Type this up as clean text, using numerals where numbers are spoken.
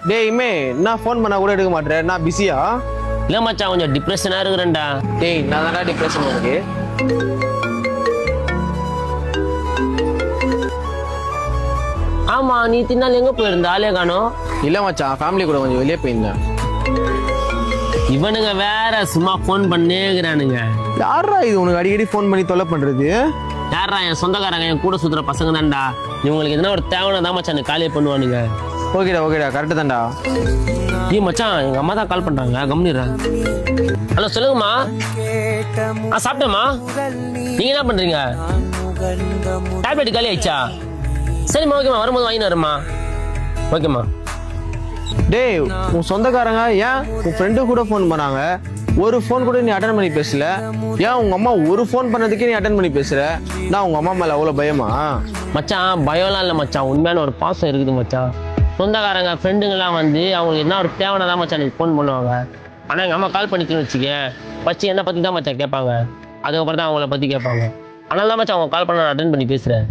டேய் இமே நான் ஃபோன் பண்ணா கூட எடுக்க மாட்டேன், நான் பிஸியா? இல்லை மச்சான் கொஞ்சம் டிப்ரெஷனாக இருக்கிறேன்டா. டேய் நான் தான்டா டிப்ரெஷன் உனக்கு. ஆமாம் நீ தின்னாலும் எங்கே போயிருந்த ஆளே காணோம்? இல்லை மச்சான் ஃபேமிலி கூட கொஞ்சம் வெளியே போயிருந்தேன். இவனுங்க வேற சும்மா ஃபோன் பண்ணேங்கிறானுங்க. யாரா இது உனக்கு அடிக்கடி ஃபோன் பண்ணி தொல்லை பண்ணுறது? யாரா என் சொந்தக்காரங்க, என் கூட சுற்றுற பசங்க தான்டா. இவங்களுக்கு எதனா ஒரு தேவையான தான் மச்சான் காலே பண்ணுவானுங்க. ஓகேடா கரெக்டு தான்டா. மச்சான் எங்கள் அம்மா தான் கால் பண்ணுறாங்க, கம்னிடுறேன். ஹலோ சொல்லுங்கம்மா. சாப்பிட்டேம்மா. நீங்கள் என்ன பண்ணுறீங்க? டேப்லெட் காலி ஆயிடுச்சா? சரிம்மா ஓகேம்மா, வரும்போது வாங்கிட்டு வரேம்மா. ஓகேம்மா. டேய் உன் சொந்தக்காரங்க ஏன் உன் ஃப்ரெண்டு கூட ஃபோன் பண்ணாங்க, ஒரு ஃபோன் கூட நீ அட்டன் பண்ணி பேசல? ஏன் உங்க அம்மா ஒரு ஃபோன் பண்ணதுக்கே நீ அட்டன் பண்ணி பேசுற? நான் உங்க அம்மா மேல அவ்வளோ பயமா? மச்சான் பயம்லாம் இல்லை மச்சான், உண்மையான ஒரு பாசம் இருக்குது மச்சான். சொந்தக்காரங்க ஃப்ரெண்டுங்கெல்லாம் வந்து அவங்களுக்கு என்ன ஒரு தேவைன்னா தான் மச்சான் எனக்கு ஃபோன் பண்ணுவாங்க. ஆனால் எங்கள் அம்மா கால் பண்ணிக்கணும்னு வச்சுக்கேன், ஃபஸ்ட்டு என்னை பற்றி தான் மச்சான் கேட்பாங்க, அதுக்கப்புறம் தான் அவங்கள பற்றி கேட்பாங்க. அதனால தான் மச்சான் அவங்க கால் பண்ண அட்டன் பண்ணி பேசுகிறேன்.